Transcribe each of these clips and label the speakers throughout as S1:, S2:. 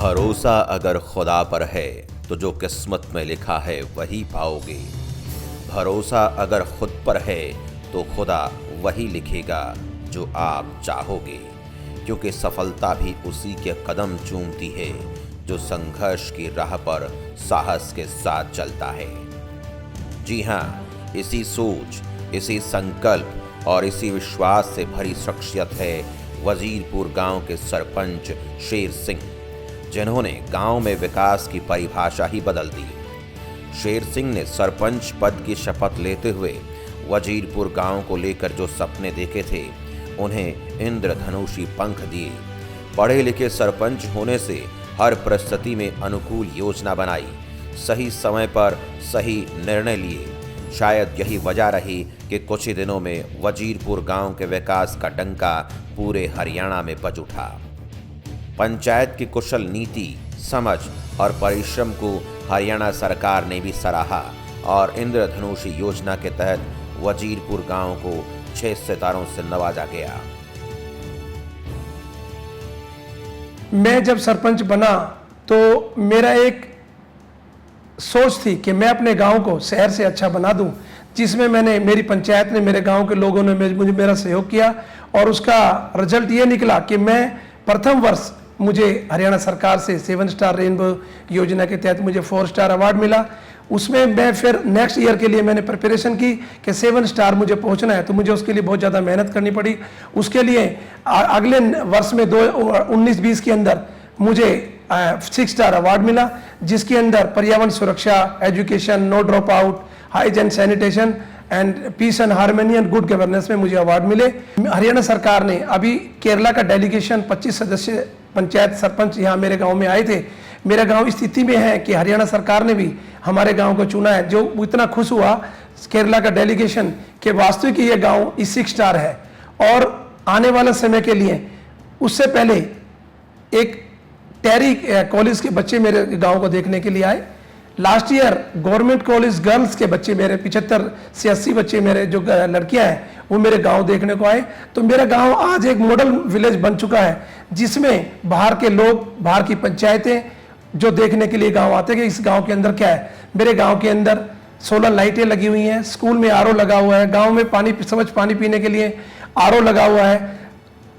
S1: भरोसा अगर खुदा पर है तो जो किस्मत में लिखा है वही पाओगे। भरोसा अगर खुद पर है तो खुदा वही लिखेगा जो आप चाहोगे, क्योंकि सफलता भी उसी के कदम चूमती है जो संघर्ष की राह पर साहस के साथ चलता है। जी हाँ, इसी सोच, इसी संकल्प और इसी विश्वास से भरी शख्सियत है वजीरपुर गांव के सरपंच शेर सिंह, जिन्होंने गांव में विकास की परिभाषा ही बदल दी। शेर सिंह ने सरपंच पद की शपथ लेते हुए वजीरपुर गांव को लेकर जो सपने देखे थे, उन्हें इंद्रधनुषी पंख दिए। पढ़े लिखे सरपंच होने से हर परिस्थिति में अनुकूल योजना बनाई, सही समय पर सही निर्णय लिए। शायद यही वजह रही कि कुछ ही दिनों में वजीरपुर गांव के विकास का डंका पूरे हरियाणा में बज उठा। पंचायत की कुशल नीति, समझ और परिश्रम को हरियाणा सरकार ने भी सराहा और इंद्रधनुषी योजना के तहत वजीरपुर गांव को 6 सितारों से नवाजा गया।
S2: मैं जब सरपंच बना तो मेरा एक सोच थी कि मैं अपने गांव को शहर से अच्छा बना दूं, जिसमें मेरी पंचायत ने, मेरे गांव के लोगों ने मुझे मेरा सहयोग किया और उसका रिजल्ट ये निकला कि मैं प्रथम वर्ष मुझे हरियाणा सरकार से 7 स्टार रेनबो योजना के तहत मुझे 4 स्टार अवार्ड मिला। उसमें मैं फिर नेक्स्ट ईयर के लिए मैंने प्रिपरेशन की कि 7 स्टार मुझे पहुंचना है, तो मुझे उसके लिए बहुत ज़्यादा मेहनत करनी पड़ी। उसके लिए अगले वर्ष में 19-20 के अंदर मुझे 6 स्टार अवार्ड मिला, जिसके अंदर पर्यावरण सुरक्षा, education, no drop out, hygiene sanitation and peace and harmony and good governance में मुझे अवार्ड मिले। हरियाणा सरकार ने अभी केरला का डेलीगेशन 25 सदस्य पंचायत सरपंच यहाँ मेरे गांव में आए थे। मेरा गांव इस स्थिति में है कि हरियाणा सरकार ने भी हमारे गांव को चुना है, जो इतना खुश हुआ केरला का डेलीगेशन कि वास्तविक ये गांव 6 स्टार है। और आने वाले समय के लिए उससे पहले एक टेरी कॉलेज के बच्चे मेरे गांव को देखने के लिए आए। Last year government college girls के बच्चे, मेरे 75 से 80 बच्चे मेरे जो लड़कियां हैं वो मेरे गांव देखने को आए। तो मेरा गांव आज एक मॉडल विलेज बन चुका है, जिसमें बाहर के लोग, बाहर की पंचायतें जो देखने के लिए गांव आते हैं कि इस गांव के अंदर क्या है। मेरे गांव के अंदर सोलर लाइटें लगी हुई हैं, स्कूल में आरओ लगा हुआ है, गांव में स्वच्छ पानी पीने के लिए आरओ लगा हुआ है,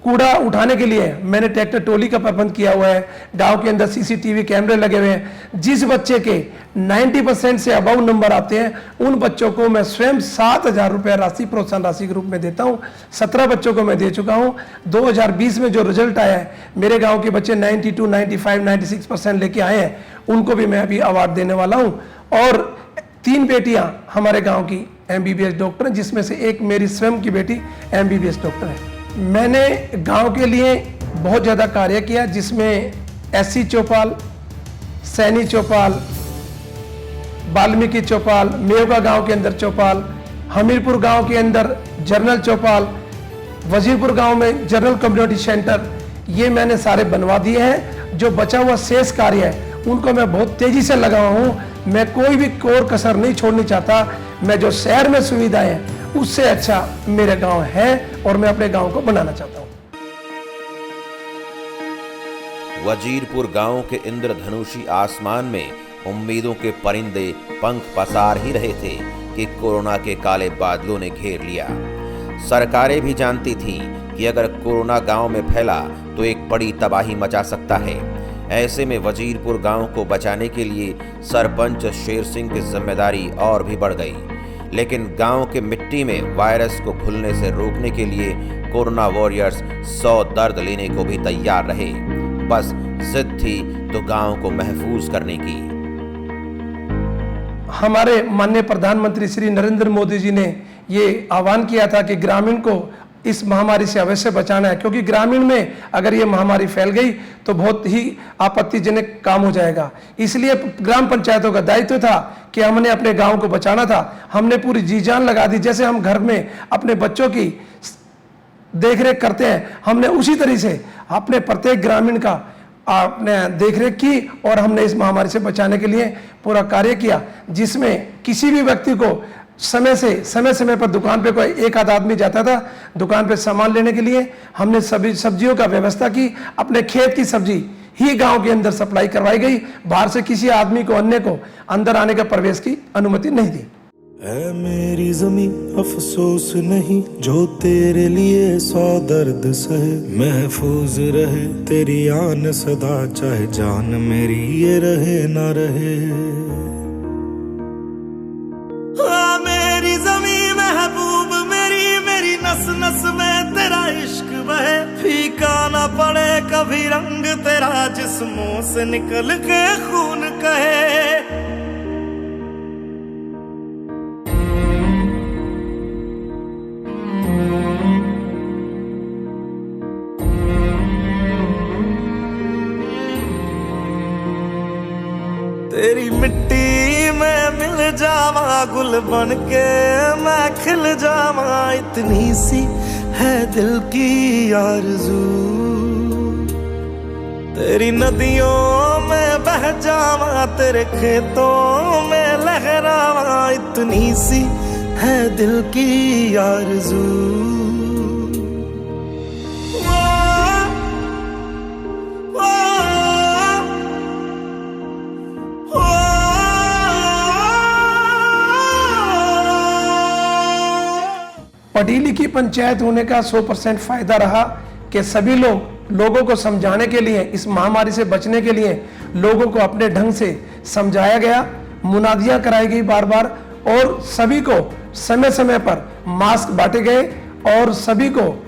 S2: कूड़ा उठाने के लिए मैंने ट्रैक्टर ट्रॉली का प्रबंध किया हुआ है, गांव के अंदर सीसीटीवी कैमरे लगे हुए हैं। जिस बच्चे के 90% से अबव नंबर आते हैं उन बच्चों को मैं स्वयं 7,000 रुपये राशि, प्रोत्साहन राशि के रूप में देता हूं। 17 बच्चों को मैं दे चुका हूं। 2020 में जो रिजल्ट आया है, मेरे गांव के बच्चे 92, 95, 96% लेके आए हैं, उनको भी मैं अभी अवार्ड देने वाला हूँ। और 3 बेटियां हमारे गाँव की MBBS डॉक्टर हैं, जिसमें से एक मेरी स्वयं की बेटी MBBS डॉक्टर है। मैंने गांव के लिए बहुत ज़्यादा कार्य किया, जिसमें SC चौपाल, सैनी चौपाल, वाल्मीकि चौपाल, मेवगा गांव के अंदर चौपाल, हमीरपुर गांव के अंदर जनरल चौपाल, वजीरपुर गांव में जनरल कम्युनिटी सेंटर, ये मैंने सारे बनवा दिए हैं। जो बचा हुआ शेष कार्य है उनको मैं बहुत तेज़ी से लगा हूँ। मैं कोई भी कोर कसर नहीं छोड़नी चाहता। मैं जो शहर में सुविधाएं हैं उससे अच्छा मेरा गांव है और मैं अपने गांव को बनाना चाहता हूं।
S1: वजीरपुर गांव के इंद्रधनुषी आसमान में उम्मीदों के परिंदे पंख पसार ही रहे थे कि कोरोना के काले बादलों ने घेर लिया। सरकारें भी जानती थीं कि अगर कोरोना गांव में फैला तो एक बड़ी तबाही मचा सकता है। ऐसे में वजीरपुर गांव को बचाने के लिए सरपंच शेर सिंह की जिम्मेदारी और भी बढ़ गई। लेकिन गांव के मिट्टी में वायरस को घुलने से रोकने के लिए कोरोना वॉरियर्स 100 दर्द लेने को भी तैयार रहे। बस जिद थी तो गांव को महफूज करने की।
S2: हमारे माननीय प्रधानमंत्री श्री नरेंद्र मोदी जी ने ये आह्वान किया था कि ग्रामीण को इस महामारी से अवश्य बचाना है, क्योंकि ग्रामीण में अगर ये महामारी फैल गई तो बहुत ही आपत्तिजनक काम हो जाएगा। इसलिए ग्राम पंचायतों का दायित्व था कि हमने अपने गांव को बचाना था। हमने पूरी जी जान लगा दी। जैसे हम घर में अपने बच्चों की देखरेख करते हैं, हमने उसी तरह से अपने प्रत्येक ग्रामीण का आपने देखरेख की और हमने इस महामारी से बचाने के लिए पूरा कार्य किया, जिसमें किसी भी व्यक्ति को समय समय पर दुकान पे कोई एक आध आदमी जाता था दुकान पे सामान लेने के लिए। हमने सभी सब्जियों का व्यवस्था की, अपने खेत की सब्जी ही गांव के अंदर सप्लाई करवाई गई। बाहर से किसी आदमी को अन्य को अंदर आने का प्रवेश की अनुमति नहीं दी।
S3: ऐ मेरी जमी अफसोस नहीं, जो तेरे लिए 100 दर्द सहे, महफूज रहे तेरी आन सदा, चाहे जान मेरी ये रहे ना रहे। मेरी जमी महबूब मेरी, मेरी नस नस में तेरा इश्क बहे, फीका ना पड़े कभी रंग तेरा, जिस्मों से निकल के खून कहे। तेरी मिट्टी में मिल जावा गुल बन के मैं खिल जावा, इतनी सी है दिल की आरज़ू। तेरी नदियों में बह जावा, तेरे खेतों में लहरावा, इतनी सी है दिल की आरज़ू।
S2: पढ़ी लिखी पंचायत होने का 100% फायदा रहा कि सभी लोगों को समझाने के लिए, इस महामारी से बचने के लिए लोगों को अपने ढंग से समझाया गया, मुनादियां कराई गई बार बार, और सभी को समय समय पर मास्क बांटे गए और सभी को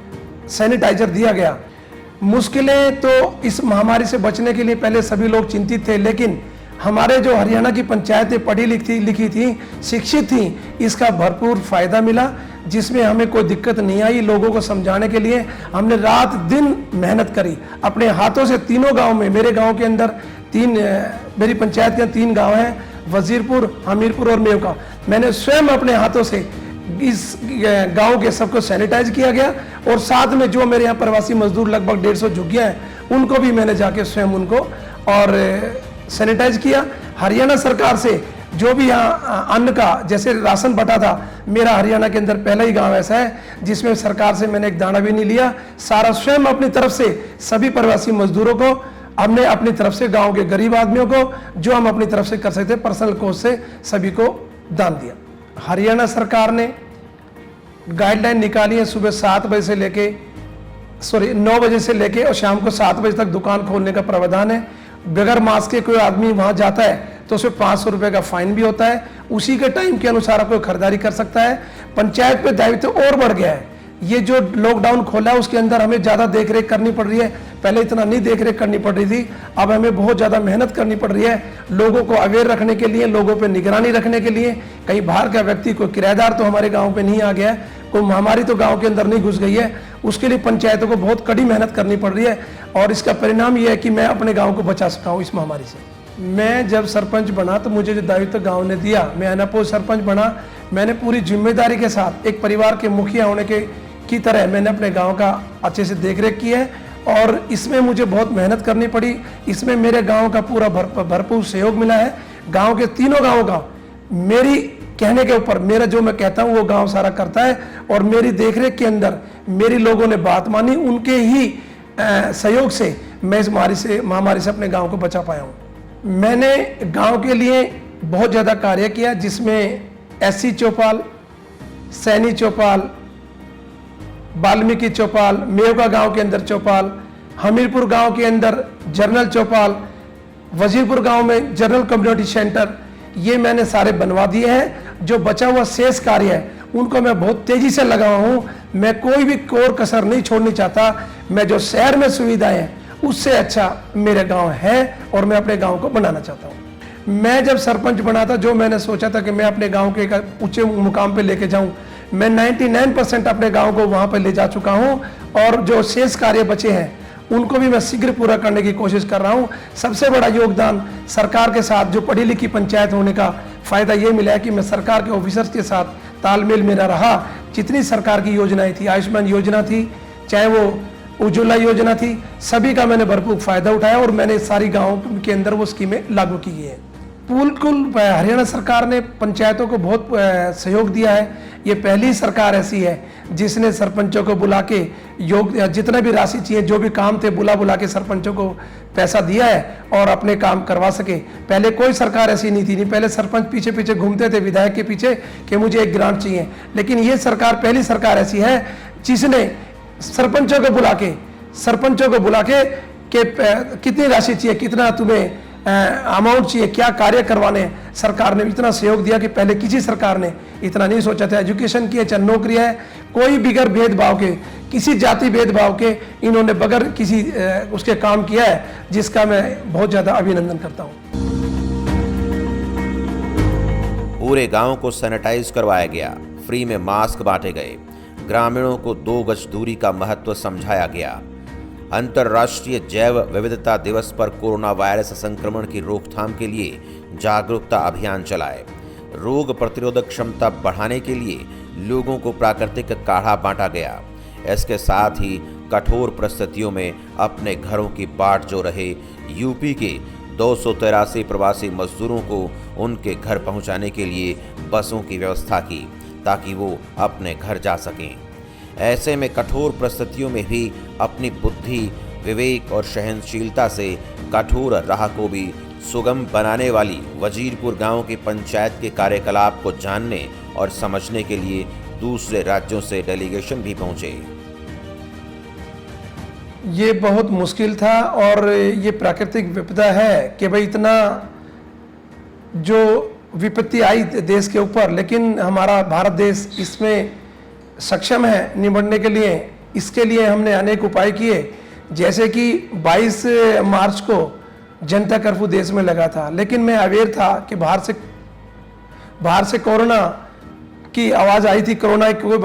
S2: सैनिटाइजर दिया गया। मुश्किलें तो इस महामारी से बचने के लिए पहले सभी लोग चिंतित थे, लेकिन हमारे जो हरियाणा की पंचायतें पढ़ी लिखी थी, शिक्षित थी, इसका भरपूर फायदा मिला, जिसमें हमें कोई दिक्कत नहीं आई। लोगों को समझाने के लिए हमने रात दिन मेहनत करी अपने हाथों से। तीनों गांव में, मेरे गांव के अंदर मेरी पंचायत के 3 गांव हैं, वजीरपुर, हमीरपुर और मेवका। मैंने स्वयं अपने हाथों से इस गांव के सबको सैनिटाइज किया गया, और साथ में जो मेरे यहाँ प्रवासी मजदूर लगभग 150 झुग्गियाँ हैं, उनको भी मैंने जाके स्वयं उनको और सैनिटाइज किया। हरियाणा सरकार से जो भी यहाँ अन्न का जैसे राशन बटा था, मेरा हरियाणा के अंदर पहला ही गांव ऐसा है जिसमें सरकार से मैंने एक दाना भी नहीं लिया। सारा स्वयं अपनी तरफ से सभी प्रवासी मजदूरों को, हमने अपनी तरफ से गांव के गरीब आदमियों को, जो हम अपनी तरफ से कर सकते पर्सनल कोष से, सभी को दान दिया। हरियाणा सरकार ने गाइडलाइन निकाली है, सुबह 9 बजे से लेके और शाम को 7 बजे तक दुकान खोलने का प्रावधान है। बगैर मास्क के कोई आदमी वहां जाता है तो उसमें 500 रुपए का फाइन भी होता है। उसी के टाइम के अनुसार कोई खरीदारी कर सकता है। पंचायत पे दायित्व और बढ़ गया है। ये जो लॉकडाउन खोला है उसके अंदर हमें ज्यादा देखरेख करनी पड़ रही है। पहले इतना नहीं देखरेख करनी पड़ रही थी, अब हमें बहुत ज्यादा मेहनत करनी पड़ रही है लोगों को अवेयर रखने के लिए, लोगों पे निगरानी रखने के लिए। कहीं बाहर का व्यक्ति, कोई किराएदार तो हमारे गाँव पे नहीं आ गया है, कोई महामारी तो गाँव के अंदर नहीं घुस गई है। उसके लिए पंचायतों को बहुत कड़ी मेहनत करनी पड़ रही है, और इसका परिणाम ये है कि मैं अपने गाँव को बचा सका हूँ इस महामारी से। मैं जब सरपंच बना तो मुझे जो दायित्व गांव ने दिया, मैं अनपोज सरपंच बना, मैंने पूरी जिम्मेदारी के साथ एक परिवार के मुखिया होने की तरह मैंने अपने गांव का अच्छे से देखरेख की है, और इसमें मुझे बहुत मेहनत करनी पड़ी। इसमें मेरे गांव का पूरा भरपूर सहयोग मिला है। गांव के तीनों गाँव का मेरी कहने के ऊपर, मेरा जो मैं कहता हूँ वो गाँव सारा करता है, और मेरी देखरेख के अंदर मेरी लोगों ने बात मानी, उनके ही सहयोग से मैं इस महामारी से अपने गाँव को बचा पाया हूँ। मैंने गांव के लिए बहुत ज़्यादा कार्य किया, जिसमें एससी चौपाल, सैनी चौपाल, वाल्मीकि चौपाल, मेवका गांव के अंदर चौपाल, हमीरपुर गांव के अंदर जनरल चौपाल, वजीरपुर गांव में जनरल कम्युनिटी सेंटर, ये मैंने सारे बनवा दिए हैं। जो बचा हुआ शेष कार्य है उनको मैं बहुत तेजी से लगा हूँ। मैं कोई भी कोर कसर नहीं छोड़नी चाहता। मैं जो शहर में सुविधाएं हैं उससे अच्छा मेरे गांव है, और मैं अपने गांव को बनाना चाहता हूं। मैं जब सरपंच बना था, जो मैंने सोचा था कि मैं अपने गांव के एक ऊंचे मुकाम पे लेके जाऊं, मैं 99% अपने गांव को वहां पे ले जा चुका हूं, और जो शेष कार्य बचे हैं उनको भी मैं शीघ्र पूरा करने की कोशिश कर रहा हूं। सबसे बड़ा योगदान सरकार के साथ जो पढ़ी लिखी पंचायत होने का फायदा ये मिला है कि मैं सरकार के ऑफिसर्स के साथ तालमेल मेरा रहा। जितनी सरकार की योजनाएं थी, आयुष्मान योजना थी, चाहे वो उज्ज्वला योजना थी, सभी का मैंने भरपूर फायदा उठाया, और मैंने सारी गाँव के अंदर वो स्कीमें लागू की है। बिल्कुल हरियाणा सरकार ने पंचायतों को बहुत सहयोग दिया है। ये पहली सरकार ऐसी है जिसने सरपंचों को बुला के जितना भी राशि चाहिए, जो भी काम थे, बुला के सरपंचों को पैसा दिया है और अपने काम करवा सके। पहले कोई सरकार ऐसी नहीं थी। नहीं, पहले सरपंच पीछे पीछे घूमते थे विधायक के पीछे कि मुझे एक ग्रांट चाहिए, लेकिन ये सरकार पहली सरकार ऐसी है जिसने सरपंचों को बुला के कितनी राशि चाहिए, कितना तुम्हें अमाउंट चाहिए, क्या कार्य करवाने हैं, सरकार ने इतना सहयोग दिया कि पहले किसी सरकार ने इतना नहीं सोचा था। एजुकेशन की है, चाहे नौकरी है, कोई बिगर भेदभाव के, किसी जाति भेदभाव के इन्होंने बगैर किसी उसके काम किया है, जिसका मैं बहुत ज़्यादा अभिनंदन करता हूँ।
S1: पूरे गांव को सैनिटाइज करवाया गया, फ्री में मास्क बांटे गए, ग्रामीणों को 2 गज दूरी का महत्व समझाया गया। अंतर्राष्ट्रीय जैव विविधता दिवस पर कोरोना वायरस संक्रमण की रोकथाम के लिए जागरूकता अभियान चलाए। रोग प्रतिरोधक क्षमता बढ़ाने के लिए लोगों को प्राकृतिक काढ़ा बांटा गया। इसके साथ ही कठोर परिस्थितियों में अपने घरों की बाट जो रहे यूपी के 283 प्रवासी मजदूरों को उनके घर पहुंचाने के लिए बसों की व्यवस्था की, ताकि वो अपने घर जा सकें। ऐसे में कठोर परिस्थितियों में भी अपनी बुद्धि, विवेक और सहनशीलता से कठोर राह को भी सुगम बनाने वाली वजीरपुर गांव की पंचायत के कार्यकलाप को जानने और समझने के लिए दूसरे राज्यों से डेलीगेशन भी पहुंचे।
S2: ये बहुत मुश्किल था और ये प्राकृतिक विपदा है कि भाई इतना जो विपत्ति आई देश के ऊपर, लेकिन हमारा भारत देश इसमें सक्षम है निपटने के लिए। इसके लिए हमने अनेक उपाय किए, जैसे कि 22 मार्च को जनता कर्फ्यू देश में लगा था, लेकिन मैं अवेयर था कि बाहर से कोरोना की आवाज़ आई थी, कोरोना की कोई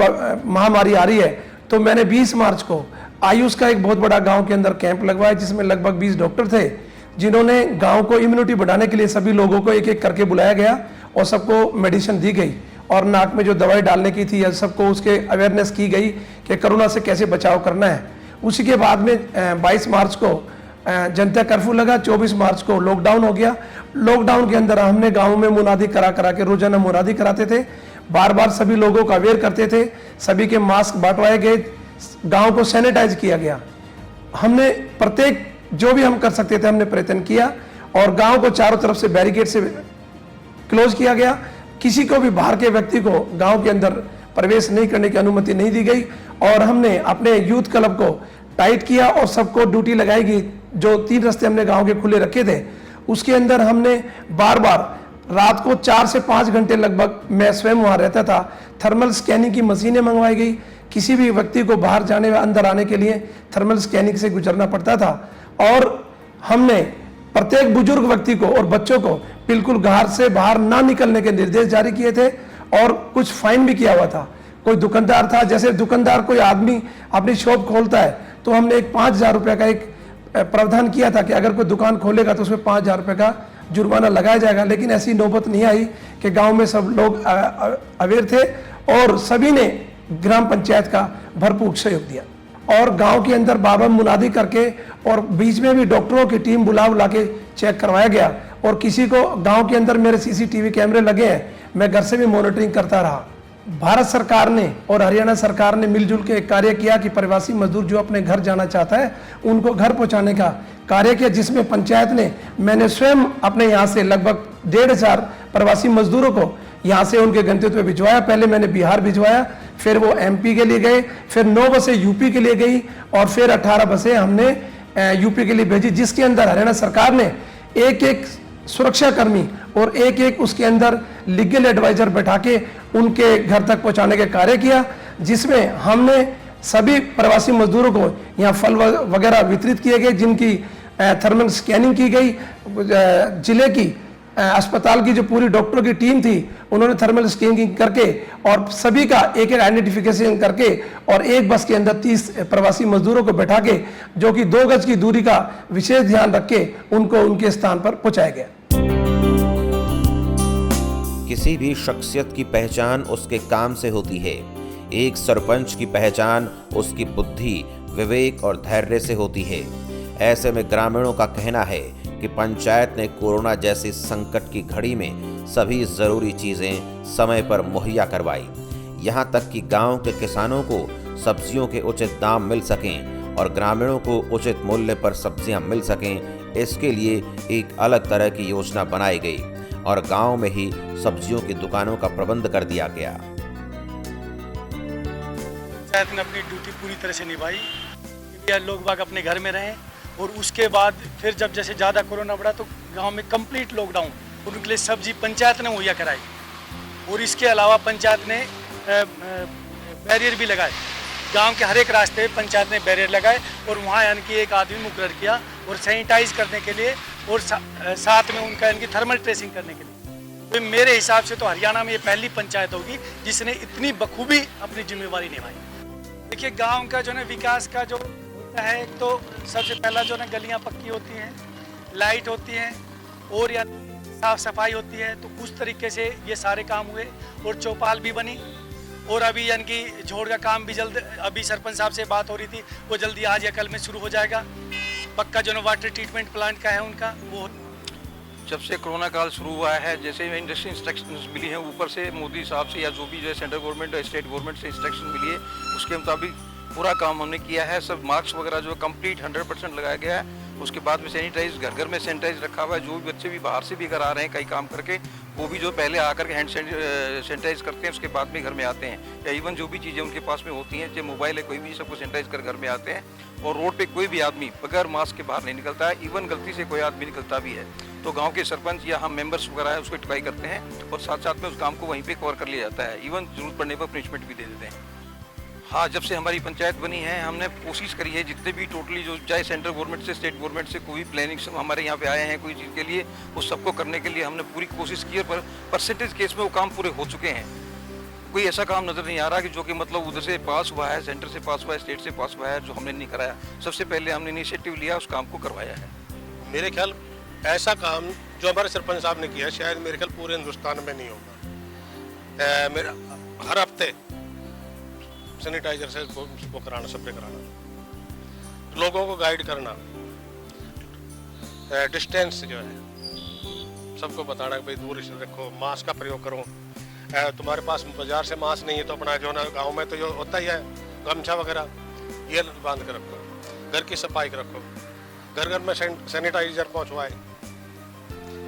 S2: महामारी आ रही है। तो मैंने 20 मार्च को आयुष का एक बहुत बड़ा गांव के अंदर कैंप लगवाया, जिसमें लगभग 20 डॉक्टर थे, जिन्होंने गांव को इम्यूनिटी बढ़ाने के लिए सभी लोगों को एक एक करके बुलाया गया और सबको मेडिसिन दी गई और नाक में जो दवाई डालने की थी, सबको उसके अवेयरनेस की गई कि कोरोना से कैसे बचाव करना है। उसी के बाद में 22 मार्च को जनता कर्फ्यू लगा, 24 मार्च को लॉकडाउन हो गया। लॉकडाउन के अंदर हमने गाँव में मुनादी करा के रोजाना मुनादी कराते थे, बार बार सभी लोगों को अवेयर करते थे, सभी के मास्क बांटवाए गए, गाँव को सैनिटाइज किया गया। हमने प्रत्येक जो भी हम कर सकते थे हमने प्रयत्न किया और गाँव को चारों तरफ से बैरिकेड से क्लोज किया गया। किसी को भी बाहर के व्यक्ति को गांव के अंदर प्रवेश नहीं करने की अनुमति नहीं दी गई और हमने अपने यूथ क्लब को टाइट किया और सबको ड्यूटी लगाई गई। जो 3 रास्ते हमने गांव के खुले रखे थे, उसके अंदर हमने बार बार रात को 4 से 5 घंटे लगभग मैं स्वयं वहाँ रहता था। थर्मल स्कैनिंग की मशीनें मंगवाई गई। किसी भी व्यक्ति को बाहर जाने व अंदर आने के लिए थर्मल स्कैनिंग से गुजरना पड़ता था और हमने प्रत्येक बुजुर्ग व्यक्ति को और बच्चों को बिल्कुल घर से बाहर ना निकलने के निर्देश जारी किए थे और कुछ फाइन भी किया हुआ था। कोई दुकानदार था, जैसे दुकानदार कोई आदमी अपनी शॉप खोलता है तो हमने एक 5,000 रुपये का एक प्रावधान किया था कि अगर कोई दुकान खोलेगा तो उसमें 5,000 रुपये का जुर्माना लगाया जाएगा। लेकिन ऐसी नौबत नहीं आई कि गांव में सब लोग अवेयर थे और सभी ने ग्राम पंचायत का भरपूर सहयोग दिया और गांव के अंदर बार-बार मुनादी करके और बीच में भी डॉक्टरों की टीम बुला के चेक करवाया गया और किसी को गांव के अंदर मेरे सीसीटीवी कैमरे लगे हैं, मैं घर से भी मॉनिटरिंग करता रहा। भारत सरकार ने और हरियाणा सरकार ने मिलजुल के एक कार्य किया कि प्रवासी मजदूर जो अपने घर जाना चाहता है उनको घर पहुंचाने का कार्य किया, जिसमें पंचायत ने मैंने स्वयं अपने यहाँ से लगभग 1,500 प्रवासी मजदूरों को यहाँ से उनके गंतव्य पे भिजवाया। पहले मैंने बिहार भिजवाया, फिर वो एमपी के लिए गए, फिर 9 बसें यूपी के लिए गई और फिर 18 बसें हमने यूपी के लिए भेजी, जिसके अंदर हरियाणा सरकार ने एक सुरक्षाकर्मी और एक उसके अंदर लीगल एडवाइजर बैठा के उनके घर तक पहुंचाने का कार्य किया, जिसमें हमने सभी प्रवासी मजदूरों को यहाँ फल वगैरह वितरित किए गए, जिनकी थर्मल स्कैनिंग की गई। जिले की अस्पताल की जो पूरी डॉक्टरों की टीम थी उन्होंने थर्मल स्कैनिंग करके और सभी का एक आइडेंटिफिकेशन करके और एक बस के अंदर 30 प्रवासी मजदूरों को बैठा के, जो कि 2 गज की दूरी का विशेष ध्यान रख के उनको उनके स्थान पर पहुंचाया गया।
S1: किसी भी शख्सियत की पहचान उसके काम से होती है। एक सरपंच की पहचान उसकी बुद्धि, विवेक और धैर्य से होती है। ऐसे में ग्रामीणों का कहना है कि पंचायत ने कोरोना जैसी संकट की घड़ी में सभी जरूरी चीजें समय पर मुहैया करवाई। यहाँ तक कि गांव के किसानों को सब्जियों के उचित दाम मिल सकें और ग्रामीणों को उचित मूल्य पर सब्जियां मिल सकें, इसके लिए एक अलग तरह की योजना बनाई गई और गांव में ही सब्जियों की दुकानों का प्रबंध कर दिया गया।
S4: पंचायत ने अपनी ड्यूटी पूरी तरह से निभाई, या लोग बाग अपने घर में रहें। और उसके बाद फिर जब जैसे ज़्यादा कोरोना बढ़ा तो गांव में कंप्लीट लॉकडाउन, उनके लिए सब्जी पंचायत ने मुहैया कराई। और इसके अलावा पंचायत ने बैरियर भी लगाए, गांव के हर एक रास्ते पे पंचायत ने बैरियर लगाए और वहाँ यानी कि एक आदमी मुकर्रर किया और सैनिटाइज करने के लिए और साथ में उनका यानी कि थर्मल ट्रेसिंग करने के लिए। तो मेरे हिसाब से तो हरियाणा में ये पहली पंचायत होगी जिसने इतनी बखूबी अपनी जिम्मेवारी निभाई। देखिए गांव का जो है विकास का जो होता है, एक तो सबसे पहला जो है गलियां पक्की होती हैं, लाइट होती हैं और या साफ सफाई होती है। तो उस तरीके से ये सारे काम हुए और चौपाल भी बनी। और अभी यानी कि झोड़ का काम भी जल्द, अभी सरपंच साहब से बात हो रही थी, वो जल्दी आज या कल में शुरू हो जाएगा। पक्का जो है वाटर ट्रीटमेंट प्लांट का है उनका वो।
S5: जब से कोरोना काल शुरू हुआ है, जैसे इंडस्ट्री इंस्ट्रक्शंस मिली हैं ऊपर से मोदी साहब से या जो भी जो सेंट्रल गवर्नमेंट और स्टेट गवर्नमेंट से इंस्ट्रक्शन मिली है, उसके मुताबिक पूरा काम हमने किया है। सब मास्क वगैरह जो कंप्लीट 100% लगाया गया है। उसके बाद में सैनिटाइज, घर घर में सैनिटाइज रखा हुआ है। जो भी बच्चे भी बाहर से भी घर आ रहे हैं कई काम करके, वो भी जो पहले आकर के हैंड सैनिटाइज करते हैं, उसके बाद में घर में आते हैं। या इवन जो भी चीज़ें उनके पास में होती हैं, चाहे मोबाइल है कोई भी, सबको सैनिटाइज कर घर में आते हैं। और रोड पे कोई भी आदमी बगैर मास्क के बाहर नहीं निकलता है। इवन गलती से कोई आदमी निकलता भी है तो गांव के सरपंच या हम मेंबर्स वगैरह है उसको ट्राई करते हैं और साथ साथ में उस काम को वहीं पे कवर कर लिया जाता है। इवन जरूरत पड़ने पर पनिशमेंट भी दे देते हैं। हाँ, जब से हमारी पंचायत बनी है हमने कोशिश करी है जितने भी टोटली जो चाहे सेंट्रल गवर्नमेंट से स्टेट गवर्नमेंट से कोई प्लानिंग हमारे यहाँ पे आए हैं कोई चीज़ के लिए, उस सबको करने के लिए हमने पूरी कोशिश की है। पर परसेंटेज केस में वो काम पूरे हो चुके हैं। कोई ऐसा काम नज़र नहीं आ रहा कि जो कि मतलब उधर से पास हुआ है, सेंटर से पास हुआ है, स्टेट से पास हुआ है, जो हमने नहीं कराया। सबसे पहले हमने इनिशिएटिव लिया, उस काम को करवाया है।
S6: मेरे ख्याल ऐसा काम जो हमारे सरपंच साहब ने किया शायद मेरे ख्याल पूरे हिंदुस्तान में नहीं होगा। मेरा हर हफ्ते सैनिटाइजर से वो कराना, स्प्रे कराना, लोगों को गाइड करना, डिस्टेंस जो है सबको बताना कि भाई दूर रखो, मास्क का प्रयोग करो। तुम्हारे पास बाजार से मास्क नहीं है तो अपना जो ना गांव में तो जो होता ही है गमछा वगैरह ये बांध कर रखो, घर की सफाई रखो, घर घर में सैनिटाइजर पहुंचवाए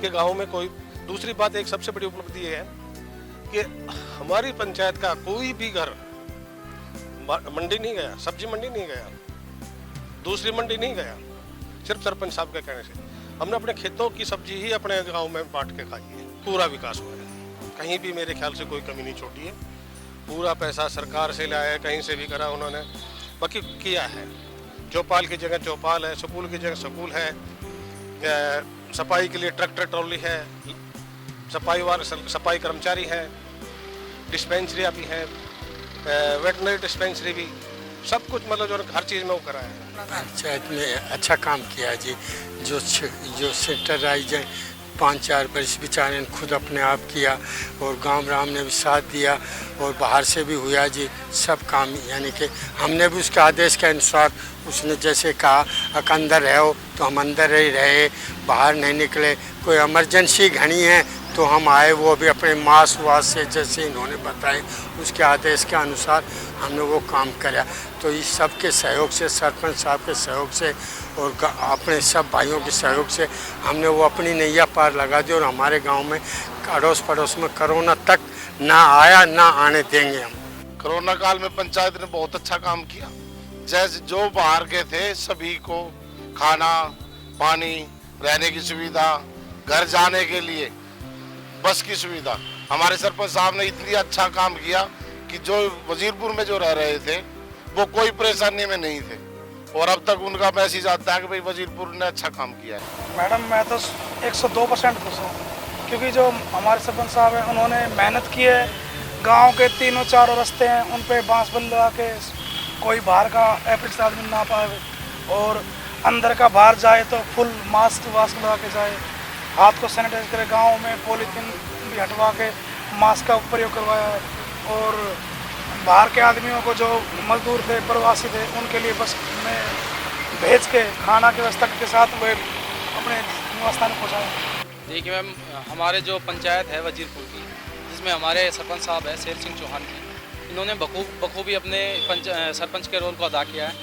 S6: कि गांव में कोई। दूसरी बात एक सबसे बड़ी उपलब्धि ये है कि हमारी पंचायत का कोई भी घर मंडी नहीं गया, सब्जी मंडी नहीं गया, दूसरी मंडी नहीं गया, सिर्फ सरपंच साहब के कहने से हमने अपने खेतों की सब्जी ही अपने गांव में बांट के खाई है। पूरा विकास हुआ है, कहीं भी मेरे ख्याल से कोई कमी नहीं छोड़ी है। पूरा पैसा सरकार से लाया है, कहीं से भी करा उन्होंने, बाकी किया है। चौपाल की जगह चौपाल है, स्कूल की जगह स्कूल है, सफाई के लिए ट्रैक्टर ट्रॉली है, सफाई कर्मचारी है, डिस्पेंसरियाँ भी हैं, वेटनरी डिस्पेंसरी भी, सब कुछ मतलब जो हर चीज़ में वो करा है।
S7: पंचायत में अच्छा काम किया है जी। जो सेंटराइज 5-4 वर्ष बेचारे ने खुद अपने आप किया और गांव राम ने भी साथ दिया और बाहर से भी हुआ जी सब काम। यानी कि हमने भी उसके आदेश के अनुसार, उसने जैसे कहा अगर अंदर रहो तो हम अंदर ही रहे, बाहर नहीं निकले। कोई इमरजेंसी घनी है तो हम आए, वो भी अपने मास्क वास से जैसे इन्होंने बताए उसके आदेश के अनुसार हमने वो काम किया। तो इस सब के सहयोग से, सरपंच साहब के सहयोग से और अपने सब भाइयों के सहयोग से हमने वो अपनी नैया पार लगा दी और हमारे गांव में अड़ोस पड़ोस में कोरोना तक ना आया, ना आने देंगे हम।
S8: कोरोना काल में पंचायत ने बहुत अच्छा काम किया। जैसे जो बाहर के थे सभी को खाना, पानी, रहने की सुविधा, घर जाने के लिए बस की सुविधा, हमारे सरपंच साहब ने इतनी अच्छा काम किया कि जो वजीरपुर में जो रह रहे थे वो कोई परेशानी में नहीं थे और अब तक उनका मैसेज आता है कि भाई वजीरपुर ने अच्छा काम किया है।
S9: मैडम मैं तो 102% खुश हूँ क्योंकि जो हमारे सरपंच साहब हैं उन्होंने मेहनत की है। गांव के 3-4 रास्ते हैं उन पे बांस बंद लगा के कोई बाहर का एप्रिक्स आदमी ना पाए और अंदर का बाहर जाए तो फुल मास्क वास्क लगा के जाए, हाथ को सैनिटाइज करे। गांव में पॉलीथीन भी हटवा के मास्क का प्रयोग करवाया है और बाहर के आदमियों को जो मजदूर थे, प्रवासी थे, उनके लिए बस में भेज के खाना की व्यवस्था के साथ वे अपने निवास स्थान पहुँचाएँ।
S10: देखिए मैम, हमारे जो पंचायत है वजीरपुर की, जिसमें हमारे सरपंच साहब है शेर सिंह चौहान जी, इन्होंने बखूबी अपने सरपंच के रोल को अदा किया है।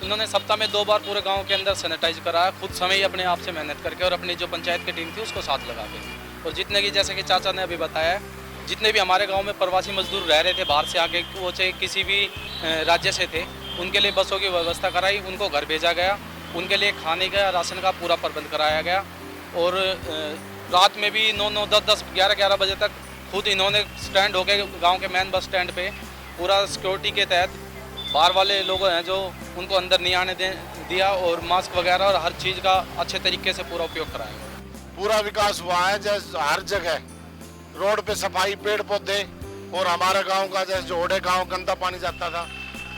S10: इन्होंने सप्ताह में 2 बार पूरे गांव के अंदर सैनिटाइज कराया, खुद समय ही अपने आप से मेहनत करके और अपनी जो पंचायत की टीम थी उसको साथ लगा के। और जितने की, जैसे कि चाचा ने अभी बताया, जितने भी हमारे गांव में प्रवासी मजदूर रह रहे थे बाहर से आके, वो चाहे किसी भी राज्य से थे, उनके लिए बसों की व्यवस्था कराई, उनको घर भेजा गया, उनके लिए खाने का राशन का पूरा प्रबंध कराया गया। और रात में भी 9, 10, 11 बजे तक खुद इन्होंने स्टैंड होके गांव के मेन बस स्टैंड पे पूरा सिक्योरिटी के तहत बाहर वाले लोग हैं जो उनको अंदर नहीं आने दिया, और मास्क वगैरह और हर चीज़ का अच्छे तरीके से पूरा उपयोग कराया।
S8: पूरा विकास हुआ है, जैसे हर जगह रोड पे सफाई, पेड़ पौधे, और हमारे गांव का जैसे जोड़े गांव गंदा पानी जाता था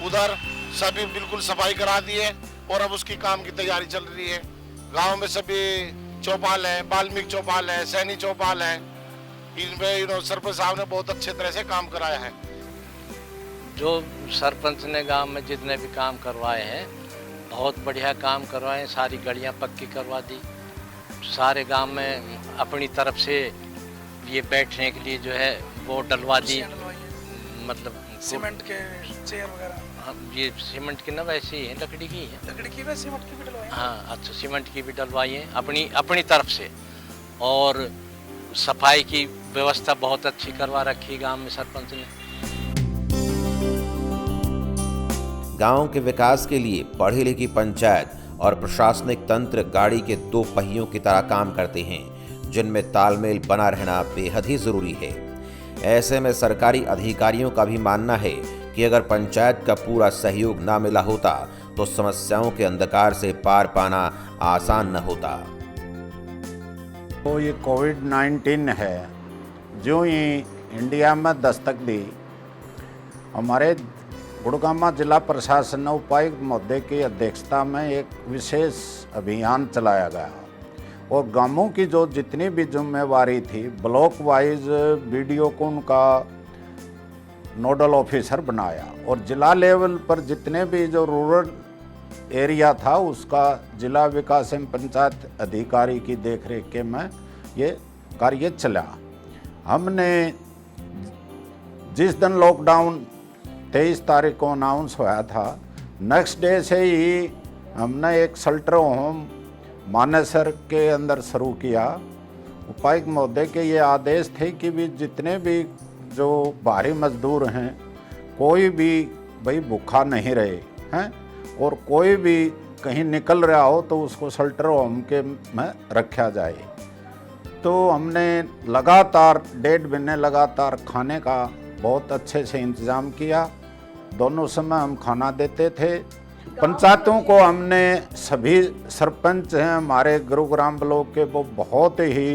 S8: उधर सभी बिल्कुल सफाई करा दी है, और अब उसकी काम की तैयारी चल रही है। गांव में सभी चौपाल है, वाल्मीकि चौपाल है, सैनी चौपाल है, इनमें सरपंच साहब ने बहुत अच्छे तरह से काम कराया है।
S11: जो सरपंच ने गांव में जितने भी काम करवाए हैं, बहुत बढ़िया काम करवाए हैं। सारी गलियां पक्की करवा दी, सारे गांव में अपनी तरफ से ये बैठने के लिए जो है वो डलवा दी, मतलब
S9: सीमेंट के चेयर वगैरह।
S11: ये सीमेंट की ना, वैसे ही है, लकड़ी की है।
S9: लकड़ी की भी, सीमेंट की भी डलवाई।
S11: हाँ, अच्छा, सीमेंट की भी डलवाई है अपनी तरफ से। और सफाई की व्यवस्था बहुत अच्छी करवा रखी गांव में सरपंच ने।
S1: गांव के विकास के लिए पढ़ी लिखी पंचायत और प्रशासनिक तंत्र गाड़ी के 2 पहियों की तरह काम करते हैं, जिनमें तालमेल बना रहना बेहद ही जरूरी है। ऐसे में सरकारी अधिकारियों का भी मानना है कि अगर पंचायत का पूरा सहयोग ना मिला होता तो समस्याओं के अंधकार से पार पाना आसान न होता।
S12: तो ये कोविड-19 है, जो ही इंडिया में दस्तक दी, हमारे गुड़गांव जिला प्रशासन ने उपायुक्त महोदय की अध्यक्षता में एक विशेष अभियान चलाया गया, और गांवों की जो जितनी भी जिम्मेवारी थी, ब्लॉक वाइज बीडीओ को उनका नोडल ऑफिसर बनाया, और जिला लेवल पर जितने भी जो रूरल एरिया था उसका जिला विकास एवं पंचायत अधिकारी की देखरेख के में ये कार्य चला। हमने जिस दिन लॉकडाउन 23 तारीख को अनाउंस हुआ था, नेक्स्ट डे से ही हमने एक शेल्टर होम मानेसर के अंदर शुरू किया। उपायुक्त महोदय के ये आदेश थे कि भी जितने भी जो बाहरी मजदूर हैं, कोई भी भाई भूखा नहीं रहे हैं, और कोई भी कहीं निकल रहा हो तो उसको शेल्टर होम के में रखा जाए। तो हमने लगातार 1.5 महीने लगातार खाने का बहुत अच्छे से इंतज़ाम किया। दोनों समय हम खाना देते थे। पंचायतों को हमने, सभी सरपंच हैं हमारे गुरुग्राम ब्लॉक के, वो बहुत ही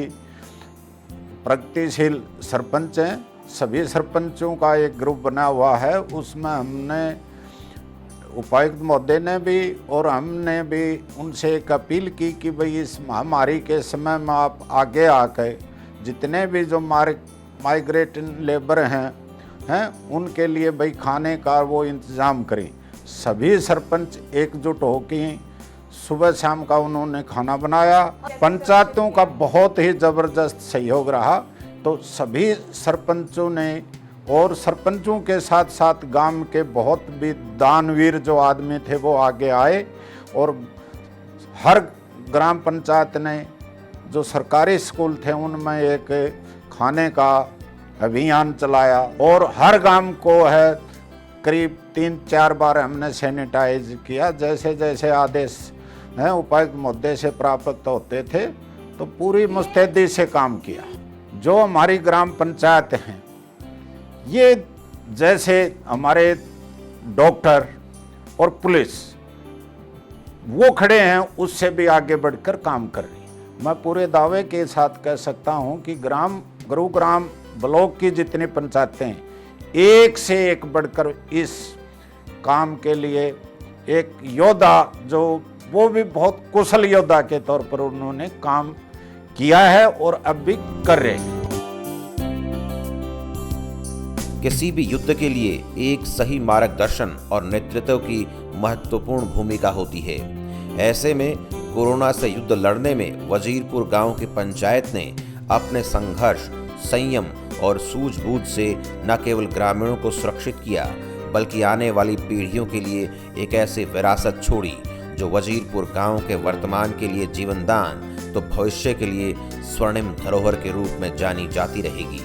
S12: प्रगतिशील सरपंच हैं। सभी सरपंचों का एक ग्रुप बना हुआ है, उसमें हमने उपायुक्त महोदय ने भी और हमने भी उनसे एक अपील की कि भाई इस महामारी के समय में आप आगे आकर जितने भी जो माइग्रेटिंग लेबर हैं उनके लिए भाई खाने का वो इंतज़ाम करें। सभी सरपंच एकजुट होकर सुबह शाम का उन्होंने खाना बनाया। पंचायतों का बहुत ही ज़बरदस्त सहयोग रहा, तो सभी सरपंचों ने और सरपंचों के साथ साथ गांव के बहुत भी दानवीर जो आदमी थे वो आगे आए, और हर ग्राम पंचायत ने जो सरकारी स्कूल थे उनमें एक खाने का अभियान चलाया, और हर गांव को है करीब 3-4 बार हमने सैनिटाइज किया। जैसे जैसे आदेश हैं उपायुक्त महोदय से प्राप्त होते थे तो पूरी मुस्तैदी से काम किया। जो हमारी ग्राम पंचायत हैं, ये जैसे हमारे डॉक्टर और पुलिस वो खड़े हैं, उससे भी आगे बढ़कर काम कर रही है। मैं पूरे दावे के साथ कह सकता हूं कि गुरुग्राम ब्लॉक की जितनी पंचायतें हैं, एक से एक बढ़कर इस काम के लिए एक योद्धा, जो वो भी बहुत कुशल योद्धा के तौर पर उन्होंने काम किया है और अब भी कर रहे हैं।
S1: किसी भी युद्ध के लिए एक सही मार्गदर्शन और नेतृत्व की महत्वपूर्ण भूमिका होती है। ऐसे में कोरोना से युद्ध लड़ने में वजीरपुर गांव की पंचायत ने अपने संघर्ष, संयम और सूझबूझ से न केवल ग्रामीणों को सुरक्षित किया बल्कि आने वाली पीढ़ियों के लिए एक ऐसी विरासत छोड़ी जो वजीरपुर गांव के वर्तमान के लिए जीवनदान तो भविष्य के लिए स्वर्णिम धरोहर के रूप में जानी जाती रहेगी।